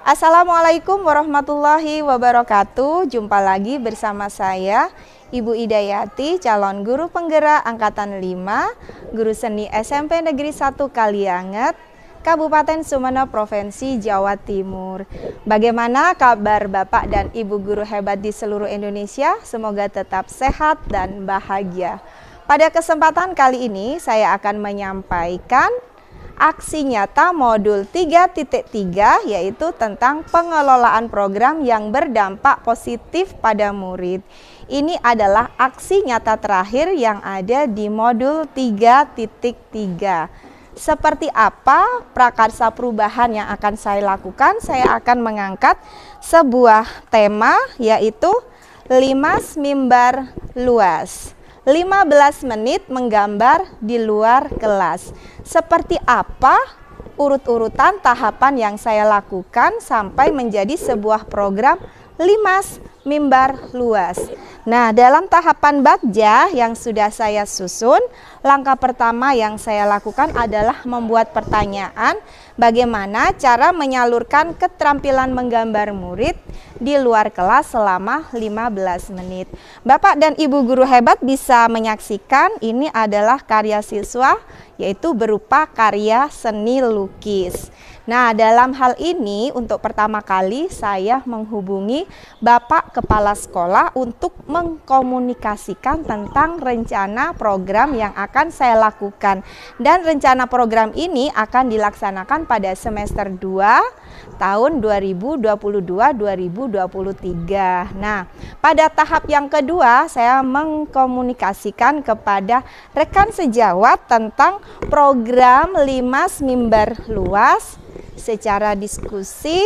Assalamualaikum warahmatullahi wabarakatuh. Jumpa lagi bersama saya Ibu Idayati, calon guru penggerak angkatan 5, guru seni SMP Negeri 1 Kalianget, Kabupaten Sumeneb, Provinsi Jawa Timur. Bagaimana kabar Bapak dan Ibu guru hebat di seluruh Indonesia? Semoga tetap sehat dan bahagia. Pada kesempatan kali ini saya akan menyampaikan aksi nyata modul 3.3, yaitu tentang pengelolaan program yang berdampak positif pada murid. Ini adalah aksi nyata terakhir yang ada di modul 3.3. Seperti apa prakarsa perubahan yang akan saya lakukan? Saya akan mengangkat sebuah tema, yaitu Limas Mimbar Luas. 15 menit menggambar di luar kelas. Seperti apa urut-urutan tahapan yang saya lakukan sampai menjadi sebuah program Limas Mimbar Luas. Nah, dalam tahapan Bagja yang sudah saya susun, langkah pertama yang saya lakukan adalah membuat pertanyaan bagaimana cara menyalurkan keterampilan menggambar murid di luar kelas selama 15 menit. Bapak dan Ibu guru hebat bisa menyaksikan ini adalah karya siswa, yaitu berupa karya seni lukis. Nah, dalam hal ini untuk pertama kali saya menghubungi Bapak Kepala Sekolah untuk mengkomunikasikan tentang rencana program yang akan saya lakukan. Dan rencana program ini akan dilaksanakan pada semester 2 tahun 2022-2023. Nah, pada tahap yang kedua saya mengkomunikasikan kepada rekan sejawat tentang program Limas Mimbar Luas secara diskusi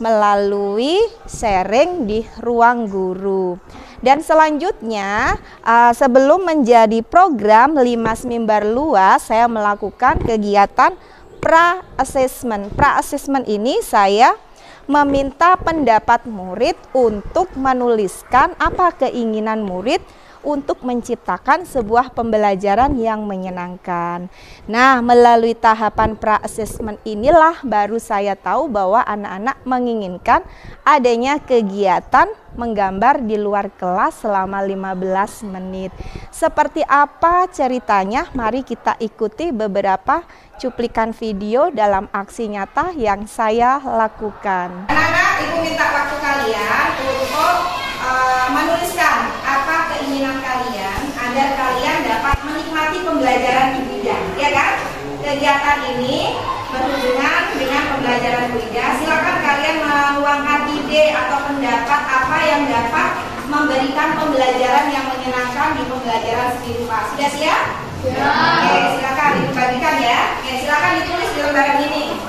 melalui sharing di ruang guru. Dan selanjutnya sebelum menjadi program Limas Mimbar Luas, saya melakukan kegiatan pra-assessment. Pra-assessment ini saya meminta pendapat murid untuk menuliskan apa keinginan murid untuk menciptakan sebuah pembelajaran yang menyenangkan. Nah, melalui tahapan pra-assessment inilah baru saya tahu bahwa anak-anak menginginkan adanya kegiatan menggambar di luar kelas selama 15 menit. Seperti apa ceritanya? Mari kita ikuti beberapa cuplikan video dalam aksi nyata yang saya lakukan. Anak-anak, Ibu minta waktu kalian untuk menuliskan apa keinginan kalian agar kalian dapat menikmati pembelajaran di bidang, ya kan? Kegiatan ini berhubungan dengan pembelajaran bidang. Silakan kalian meluangkan ide atau pendapat apa yang dapat memberikan pembelajaran yang menyenangkan di pembelajaran seni rupa. Sudah siap? Ya. Oke, silakan dibagikan ya. Oke, silakan ditulis di lembaran ini.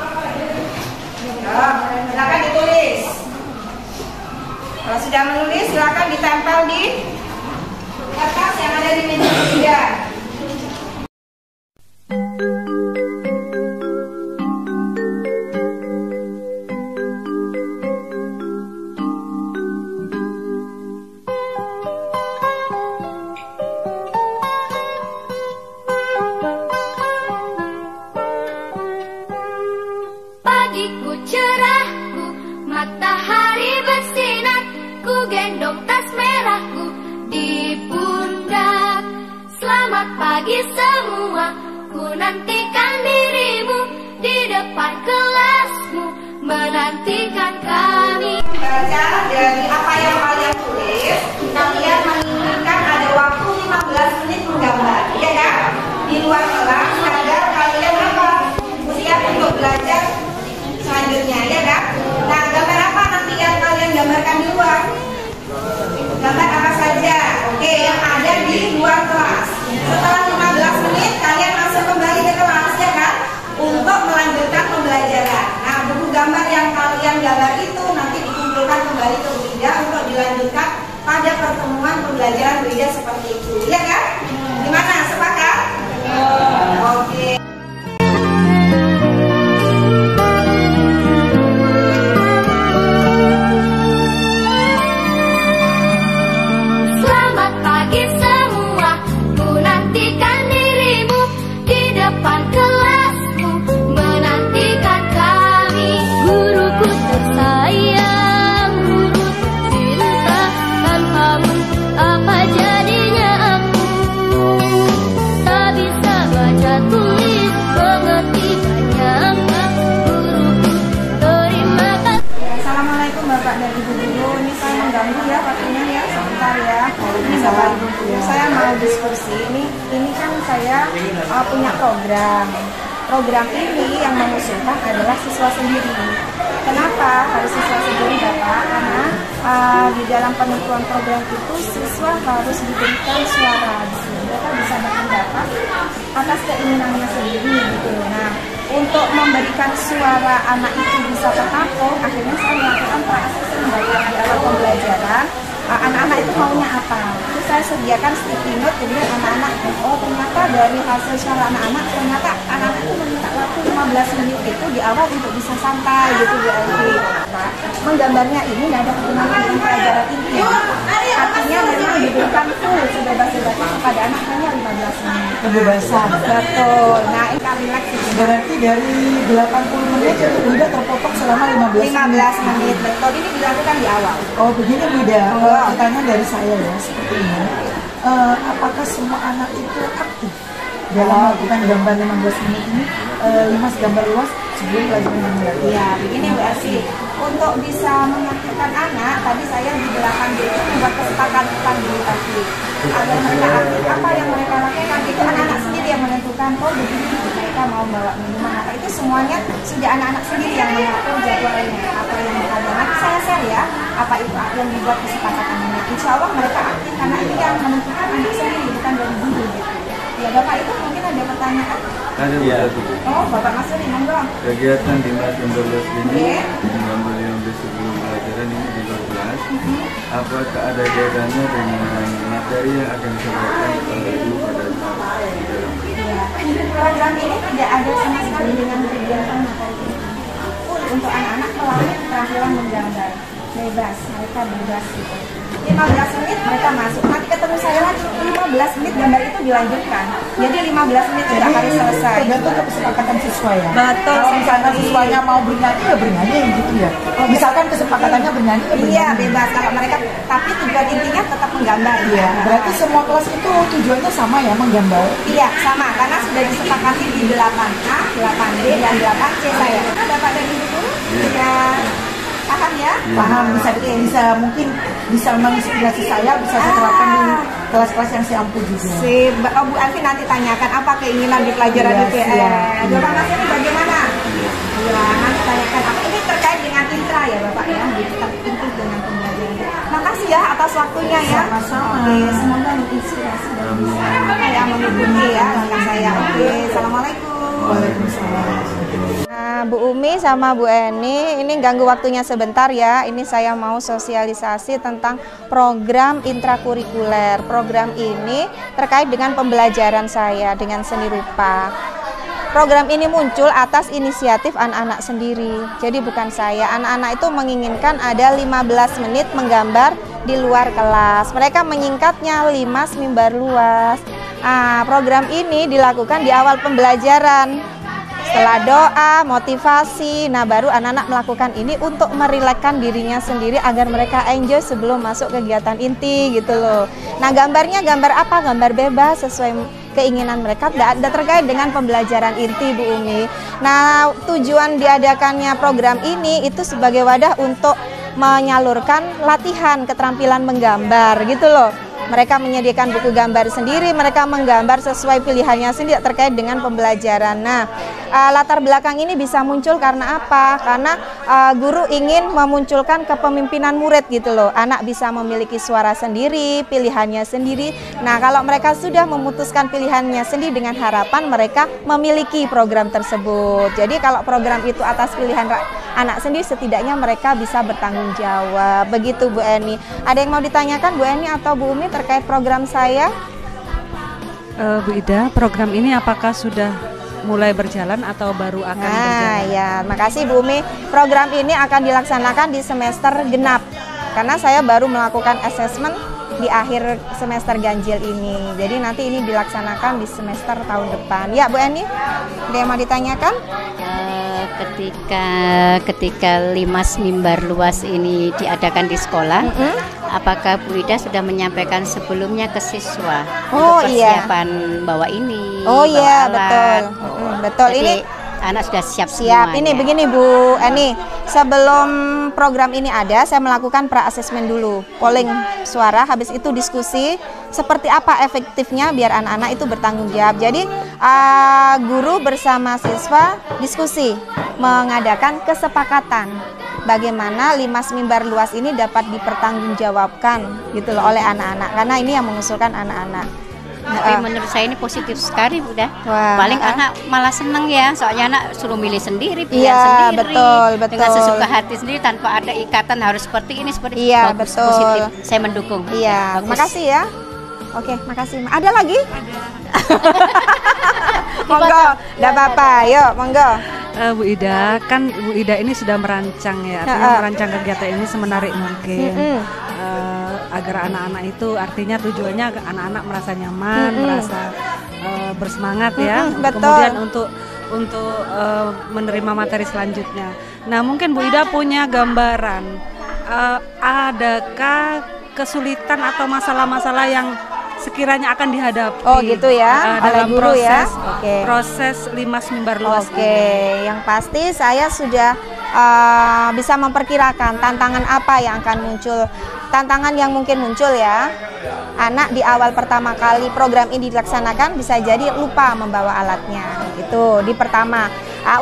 Silakan ditulis. Kalau sudah menulis, silakan ditempel di kertas yang ada di meja kerja. Pagiku cerahku, matahari bersinar, ku gendong tas merahku di pundak. Selamat pagi semua, ku nantikan dirimu di depan kelasmu, menantikan kami. Baca dari apa yang kalian tulis, kalian menginginkan ada waktu 15 menit menggambar, ya kan? Di luar kelas agar kalian apa? Siap untuk belajar selanjutnya, ya kan? Nah, gambar apa nanti yang kalian gambarkan di luar? Gambar apa saja? Oke, yang ada di luar kelas. Setelah 15 menit kalian langsung kembali ke kelas, ya kan? Untuk melanjutkan pembelajaran. Nah, buku gambar yang kalian gambar itu nanti dikumpulkan kembali ke Wida untuk dilanjutkan pada pertemuan pembelajaran Wida seperti itu, ya kan? Gimana? Sepakat? Oke. Kelasmu menantikan kami, guruku tersayang. dan Ibu Guru, ini saya mengganggu ya waktunya ya, sebentar ya. Ini Bapak Ibu Guru, saya mau diskusi. Ini kan saya punya program. Program ini yang mengusulkan adalah siswa sendiri. Kenapa harus siswa sendiri Bapak? Karena di dalam penentuan program itu siswa harus diberikan suara. Mereka bisa berpendapat atas keinginannya sendiri gitu. Nah, untuk memberikan suara anak itu bisa tertampung, akhirnya saya melakukan pra-assessment di awal pembelajaran. Anak-anak itu maunya apa? Itu saya sediakan sticky note, kemudian anak-anak, oh ternyata dari hasil suara anak-anak, ternyata anak-anak itu meminta waktu 15 menit itu di awal untuk bisa santai gitu Bu Elvi. Menggambarnya ini tidak ada hubungannya dengan pelajaran inti. Artinya memang diberikan full sebebas-bebasnya kepada anak hanya 15 menit. Kebebasan. Betul. Nah ini relax. Berarti dari 80 menit itu udah terpotong selama 15 menit. Betul. Ini dilakukan di awal. Oh begini Bunda, pertanyaan dari saya ya seperti ini. Apakah semua anak itu aktif dalam melakukan gambar 15 menit ini? 5 gambar luas sebelum pelajaran dimulai. Iya, begini Bu Elvi. Untuk bisa mengaktifkan anak, tadi saya di belakang itu membuat kesepakatan di Elvi. Agar mereka aktif, apa yang mereka lakukan itu anak-anak sendiri yang menentukan. Oh begini mereka mau bawa minuman apa itu semuanya sudah anak-anak sendiri yang mengatur jadwalnya. Apa yang mereka nanti saya share ya. Apa itu yang dibuat kesepakatannya. Insya Allah mereka aktif karena ini yang menentukan anak sendiri bukan dari guru gitu. Ya Bapak itu mungkin ada pertanyaan? Ada ya. Oh Bapak Mas Ri, monggo. Kegiatan di Mas 15 ini gambar 15 sebelum pelajaran ini di luar kelas. Apakah ada kaitannya dengan materi yang akan disampaikan oleh Ibu pada saat di dalam? Ya. Program ini tidak ada sama sekali dengan kegiatan materi ini. Untuk anak-anak melalui keterampilan menggambar. Bebas, mereka bebas gitu. 15 menit mereka masuk, nanti ketemu saya lagi 15 menit gambar itu dilanjutkan. Jadi 15 menit sudah harus selesai. Tergantung kesepakatan siswa ya. Betul. Kalau misalkan siswanya mau bernyanyi ya bernyanyi gitu ya. Misalkan kesepakatannya bernyanyi ya bernyanyi. Iya bebas kalau mereka, tapi tujuan intinya tetap menggambar. Iya. Berarti semua kelas itu tujuannya sama ya, menggambar. Iya sama, karena sudah disepakati di 8A, 8B dan 8C saya. Bapak dan Ibu Guru sudah paham ya? Paham, bisa mungkin bisa menginspirasi saya, bisa saya terapkan di kelas-kelas yang saya ampuh juga. Bu Alfi nanti tanyakan apa keinginan di pelajaran itu ya. Bapak Mas ini bagaimana? Ya, nanti tanyakan apa. Ini terkait dengan intra ya Bapak ya, kita inti dengan pembelajaran. Makasih ya atas waktunya ya. Sama-sama. Oke, semoga menginspirasi dan bisa menghubungi ya langkah saya. Oke, assalamualaikum. Waalaikumsalam. Nah, Bu Umi sama Bu Eni, ini ganggu waktunya sebentar ya. Ini saya mau sosialisasi tentang program intrakurikuler. Program ini terkait dengan pembelajaran saya dengan seni rupa. Program ini muncul atas inisiatif anak-anak sendiri. Jadi bukan saya. Anak-anak itu menginginkan ada 15 menit menggambar di luar kelas. Mereka menyingkatnya 5 mimbar luas. Program ini dilakukan di awal pembelajaran. Setelah doa, motivasi, nah baru anak-anak melakukan ini untuk merilekskan dirinya sendiri agar mereka enjoy sebelum masuk kegiatan inti gitu loh. Nah gambarnya gambar apa? Gambar bebas sesuai keinginan mereka, tidak ada terkait dengan pembelajaran inti Bu Umi. Nah tujuan diadakannya program ini itu sebagai wadah untuk menyalurkan latihan keterampilan menggambar gitu loh. Mereka menyediakan buku gambar sendiri, mereka menggambar sesuai pilihannya sendiri terkait dengan pembelajaran. Nah, latar belakang ini bisa muncul karena apa? Karena guru ingin memunculkan kepemimpinan murid gitu loh. Anak bisa memiliki suara sendiri, pilihannya sendiri. Nah, kalau mereka sudah memutuskan pilihannya sendiri dengan harapan mereka memiliki program tersebut. Jadi kalau program itu atas pilihan anak sendiri, setidaknya mereka bisa bertanggung jawab. Begitu Bu Eni. Ada yang mau ditanyakan Bu Eni atau Bu Umi terkait program saya? Bu Ida, program ini apakah sudah mulai berjalan atau baru akan berjalan? Ya, makasih Bu Umi. Program ini akan dilaksanakan di semester genap. Karena saya baru melakukan assessment di akhir semester ganjil ini. Jadi nanti ini dilaksanakan di semester tahun depan. Ya Bu Eni, ada yang mau ditanyakan? Ketika 5 mimbar luas ini diadakan di sekolah, apakah Bu Ida sudah menyampaikan sebelumnya ke siswa untuk persiapan bawa ini? Oh bawa iya, alat? betul. Betul. Jadi, Ini anak sudah siap Siap. semuanya. Ini begini Bu Eni, sebelum program ini ada, saya melakukan pra-asesmen dulu, polling suara, habis itu diskusi seperti apa efektifnya biar anak-anak itu bertanggung jawab. Jadi guru bersama siswa diskusi, mengadakan kesepakatan bagaimana Limas Mimbar Luas ini dapat dipertanggungjawabkan gitu loh oleh anak-anak, karena ini yang mengusulkan anak-anak. Tapi menurut saya ini positif sekali, Bunda. Wah, Paling anak malah seneng ya, soalnya anak suruh milih sendiri, pilihan Iya, sendiri, betul. dengan sesuka hati sendiri tanpa ada ikatan harus seperti ini, seperti Iya, bagus, betul. positif. Saya mendukung. Iya, Bagus. makasih ya. Oke, makasih. Ada lagi? Monggo, enggak apa-apa. Yuk, monggo. Bu Ida, kan Bu Ida ini sudah merancang ya, artinya merancang kegiatan ini semenarik mungkin. Agar anak-anak itu, artinya tujuannya agar anak-anak merasa nyaman, merasa bersemangat ya. Betul. Kemudian untuk menerima materi selanjutnya. Nah, mungkin Bu Ida punya gambaran, adakah kesulitan atau masalah-masalah yang sekiranya akan dihadapi Oh, gitu ya, oleh dalam guru ya. proses Limas Mimbar Luas Oke, yang pasti saya sudah bisa memperkirakan tantangan apa yang akan muncul. Tantangan yang mungkin muncul ya, anak di awal pertama kali program ini dilaksanakan bisa jadi lupa membawa alatnya. Itu di pertama.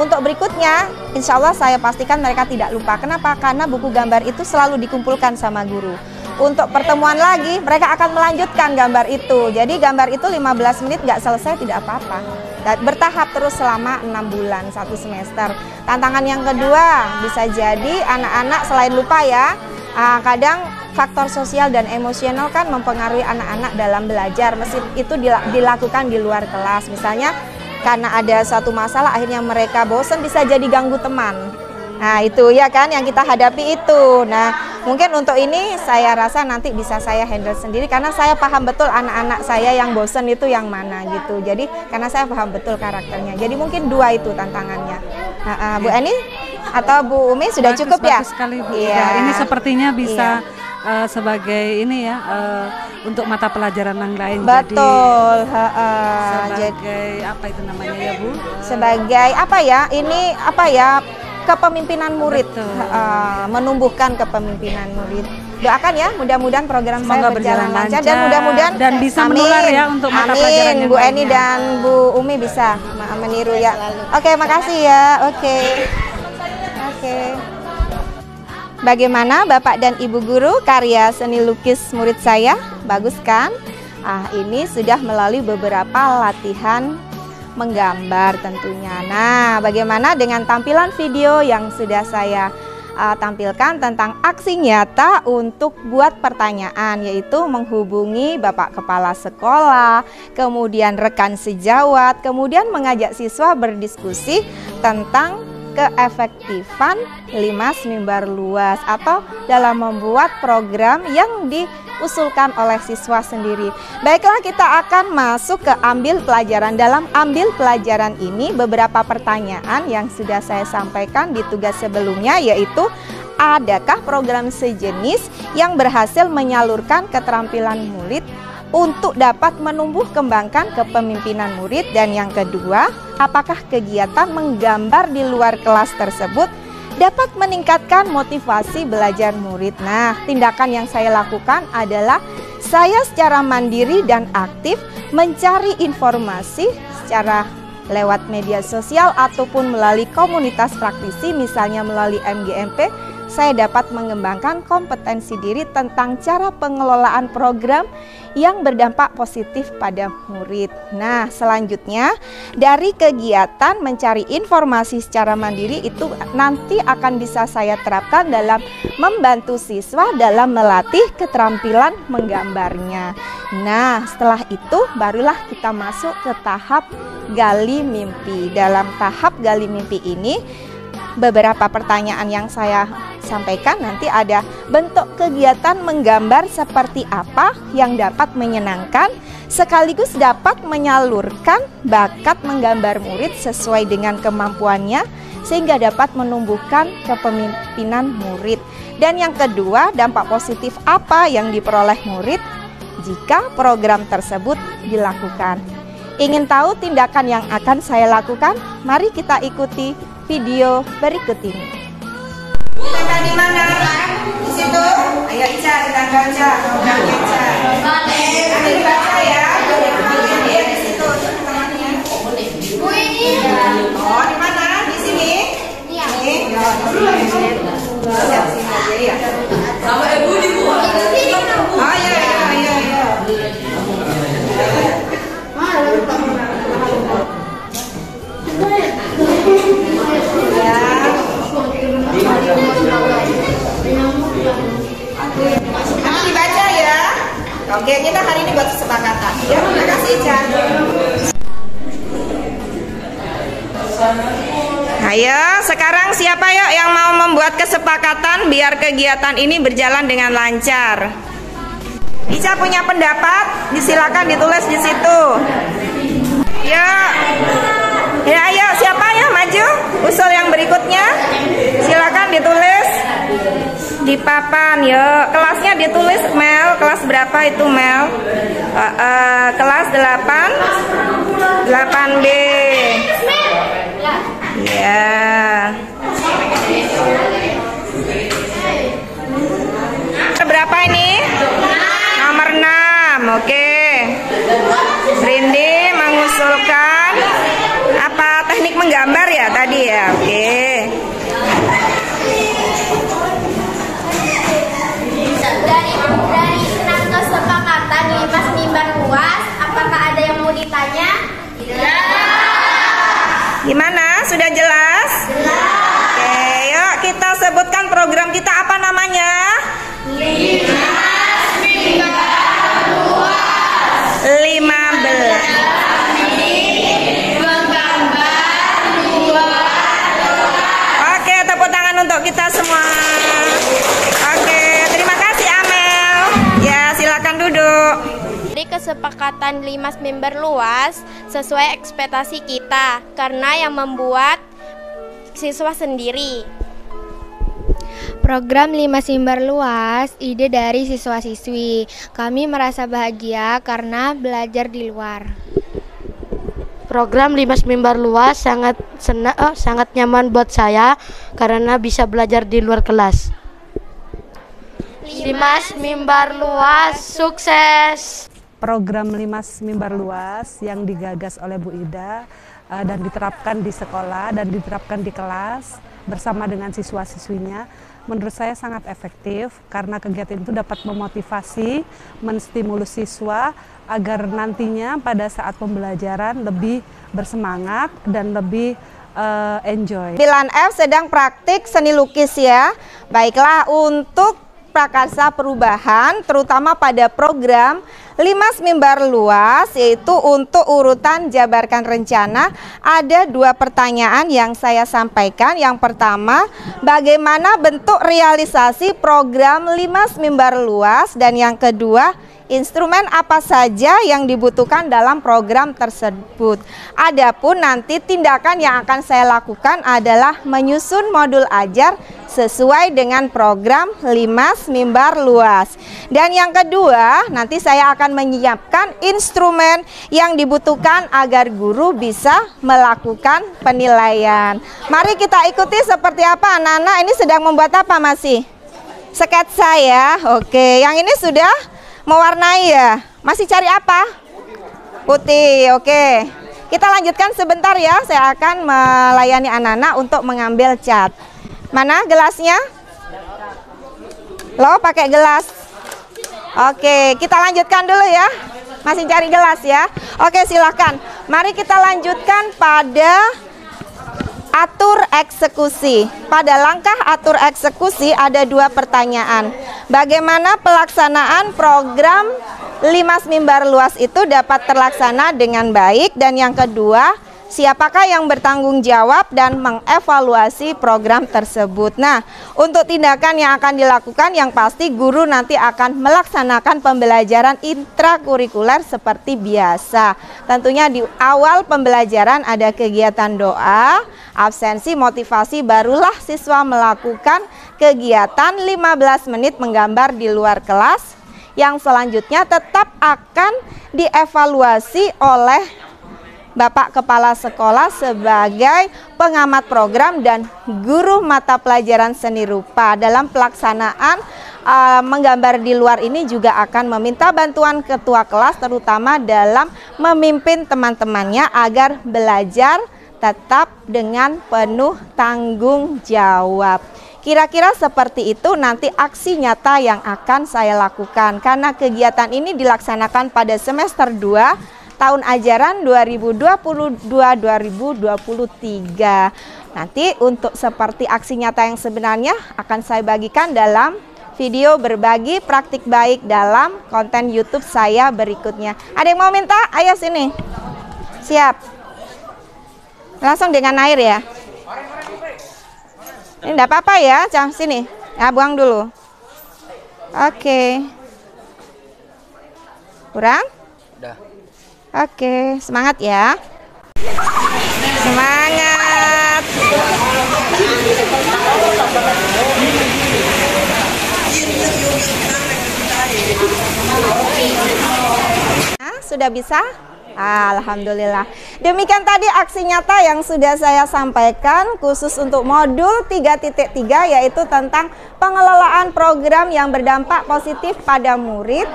Untuk berikutnya, insya Allah saya pastikan mereka tidak lupa. Kenapa? Karena buku gambar itu selalu dikumpulkan sama guru. Untuk pertemuan lagi, mereka akan melanjutkan gambar itu. Jadi gambar itu 15 menit nggak selesai tidak apa-apa. Bertahap terus selama 6 bulan, 1 semester. Tantangan yang kedua, bisa jadi anak-anak selain lupa ya, kadang faktor sosial dan emosional kan mempengaruhi anak-anak dalam belajar. Meski itu dilakukan di luar kelas. Misalnya karena ada suatu masalah akhirnya mereka bosan, bisa jadi ganggu teman. Nah itu ya kan yang kita hadapi itu. Nah mungkin untuk ini saya rasa nanti bisa saya handle sendiri, karena saya paham betul anak-anak saya yang bosan itu yang mana gitu. Jadi karena saya paham betul karakternya. Jadi mungkin 2 itu tantangannya. Bu Eni atau Bu Umi sudah cukup ya? Bagus sekali Bu. Iya. Ini sepertinya bisa sebagai ini ya, untuk mata pelajaran yang lain. Betul. Sebagai apa itu namanya ya Bu? Sebagai apa ya? Ini apa ya? Kepemimpinan murid, menumbuhkan kepemimpinan murid. Doakan ya, mudah-mudahan program saya berjalan lancar dan mudah-mudahan dan bisa menular ya untuk mata pelajaran yang Bu Eni lainnya. dan Bu Umi bisa meniru ya. Oke, makasih ya. Oke. Bagaimana Bapak dan Ibu guru karya seni lukis murid saya? Bagus kan? Ini sudah melalui beberapa latihan menggambar tentunya. Nah, bagaimana dengan tampilan video yang sudah saya tampilkan tentang aksi nyata untuk buat pertanyaan, yaitu menghubungi Bapak Kepala Sekolah, kemudian rekan sejawat, kemudian mengajak siswa berdiskusi tentang keefektifan Limas Mimbar Luas atau dalam membuat program yang diusulkan oleh siswa sendiri. Baiklah, kita akan masuk ke ambil pelajaran. Dalam ambil pelajaran ini beberapa pertanyaan yang sudah saya sampaikan di tugas sebelumnya, yaitu adakah program sejenis yang berhasil menyalurkan keterampilan murid untuk dapat menumbuh kembangkan kepemimpinan murid, dan yang kedua, apakah kegiatan menggambar di luar kelas tersebut dapat meningkatkan motivasi belajar murid. Nah, tindakan yang saya lakukan adalah saya secara mandiri dan aktif mencari informasi secara lewat media sosial ataupun melalui komunitas praktisi, misalnya melalui MGMP. Saya dapat mengembangkan kompetensi diri tentang cara pengelolaan program yang berdampak positif pada murid. Nah, selanjutnya dari kegiatan mencari informasi secara mandiri itu nanti akan bisa saya terapkan dalam membantu siswa dalam melatih keterampilan menggambarnya. Nah, setelah itu barulah kita masuk ke tahap gali mimpi. Dalam tahap gali mimpi ini beberapa pertanyaan yang saya sampaikan nanti ada bentuk kegiatan menggambar seperti apa yang dapat menyenangkan sekaligus dapat menyalurkan bakat menggambar murid sesuai dengan kemampuannya sehingga dapat menumbuhkan kepemimpinan murid. Dan yang kedua, dampak positif apa yang diperoleh murid jika program tersebut dilakukan. Ingin tahu tindakan yang akan saya lakukan? Mari kita ikuti video berikut ini. Tanggal di mana? Di situ. Ayo Ica, tanggal Ica. Nanti dibaca ya. Dia di situ. Oh, di mana? Di sini? Iya. Sama ibu di bawah. Oh iya. Nanti dibaca ya. Oke, kita hari ini buat kesepakatan. Ya, terima kasih Ica. Ayo, sekarang siapa yuk yang mau membuat kesepakatan biar kegiatan ini berjalan dengan lancar? Ica punya pendapat, silakan ditulis di situ. Ya, ayo siapa ya maju? Usul yang berikutnya, silakan ditulis di papan. Yuk, kelasnya ditulis Mel. Kelas berapa itu Mel? Kelas 8B. Ya. Berapa ini? Nomor 6. Oke. Rindi mengusulkan apa, teknik menggambar ya tadi ya. Oke. Dari 6 kesepakatan 5 mimbar luas, apakah ada yang mau ditanya? Gimana? Sudah jelas? Oke, yuk kita sebutkan program kita apa namanya? 5 mimbar luas. 15. Oke, tepuk tangan untuk kita semua. Oke, terima kasih Amel. Ya, silakan duduk. Dari kesepakatan 5 mimbar luas sesuai ekspektasi kita, karena yang membuat siswa sendiri. Program 5 mimbar luas ide dari siswa-siswi. Kami merasa bahagia karena belajar di luar. Program 5 mimbar luas sangat nyaman buat saya karena bisa belajar di luar kelas. 5 mimbar luas sukses. Program 5 mimbar luas yang digagas oleh Bu Ida dan diterapkan di sekolah dan diterapkan di kelas bersama dengan siswa-siswinya, menurut saya sangat efektif karena kegiatan itu dapat memotivasi, menstimulus siswa agar nantinya pada saat pembelajaran lebih bersemangat dan lebih enjoy. 9F sedang praktik seni lukis ya. Baiklah, untuk prakarsa perubahan terutama pada program 5 mimbar luas, yaitu untuk urutan jabarkan rencana, ada 2 pertanyaan yang saya sampaikan. Yang pertama, bagaimana bentuk realisasi program 5 mimbar luas, dan yang kedua, instrumen apa saja yang dibutuhkan dalam program tersebut. Adapun nanti tindakan yang akan saya lakukan adalah menyusun modul ajar sesuai dengan program 5 mimbar luas. Dan yang kedua, nanti saya akan menyiapkan instrumen yang dibutuhkan agar guru bisa melakukan penilaian. Mari kita ikuti seperti apa anak-anak ini sedang membuat apa masih? Sketsa ya. Oke, yang ini sudah mewarnai ya. Masih cari apa? Putih. Oke. Kita lanjutkan sebentar ya. Saya akan melayani anak-anak untuk mengambil cat. Mana gelasnya? Lo pakai gelas. Oke, kita lanjutkan dulu ya. Masih cari gelas ya. Oke, silakan. Mari kita lanjutkan pada atur eksekusi. Pada langkah atur eksekusi ada 2 pertanyaan. Bagaimana pelaksanaan program 5 mimbar luas itu dapat terlaksana dengan baik, dan yang kedua, siapakah yang bertanggung jawab dan mengevaluasi program tersebut. Nah, untuk tindakan yang akan dilakukan, yang pasti guru nanti akan melaksanakan pembelajaran intrakurikuler seperti biasa. Tentunya di awal pembelajaran ada kegiatan doa, absensi, motivasi, barulah siswa melakukan kegiatan 15 menit menggambar di luar kelas, yang selanjutnya tetap akan dievaluasi oleh Bapak Kepala Sekolah sebagai pengamat program dan guru mata pelajaran seni rupa. Dalam pelaksanaan menggambar di luar ini juga akan meminta bantuan ketua kelas, terutama dalam memimpin teman-temannya agar belajar tetap dengan penuh tanggung jawab. Kira-kira seperti itu nanti aksi nyata yang akan saya lakukan, karena kegiatan ini dilaksanakan pada semester 2 tahun ajaran 2022-2023. Nanti untuk seperti aksi nyata yang sebenarnya akan saya bagikan dalam video berbagi praktik baik dalam konten YouTube saya berikutnya. Ada yang mau minta? Ayo sini. Siap. Langsung dengan air ya. Ini enggak apa-apa ya, Cam, sini. Ya, buang dulu. Oke. Kurang? Udah. Oke, semangat ya. Semangat. Nah, sudah bisa? Alhamdulillah. Demikian tadi aksi nyata yang sudah saya sampaikan khusus untuk modul 3.3, yaitu tentang pengelolaan program yang berdampak positif pada murid,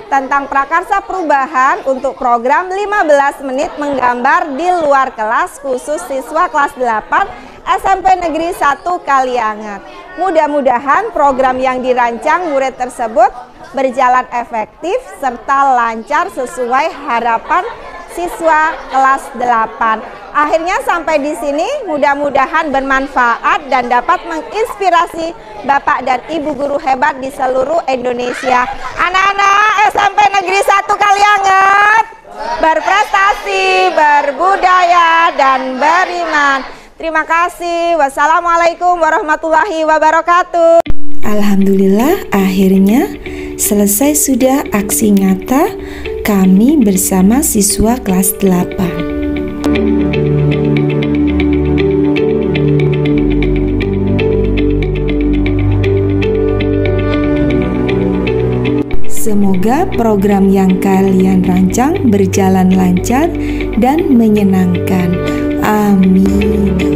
tentang prakarsa perubahan untuk program 15 menit menggambar di luar kelas khusus siswa kelas 8 SMP Negeri 1 Kaliangat. Mudah-mudahan program yang dirancang murid tersebut berjalan efektif serta lancar sesuai harapan siswa kelas 8. Akhirnya sampai di sini, mudah-mudahan bermanfaat dan dapat menginspirasi Bapak dan Ibu guru hebat di seluruh Indonesia. Anak-anak SMP Negeri 1 Kaliangat berprestasi, berbudaya dan beriman. Terima kasih. Wassalamualaikum warahmatullahi wabarakatuh. Alhamdulillah, akhirnya selesai sudah aksi nyata kami bersama siswa kelas 8. Semoga program yang kalian rancang berjalan lancar dan menyenangkan. Amin.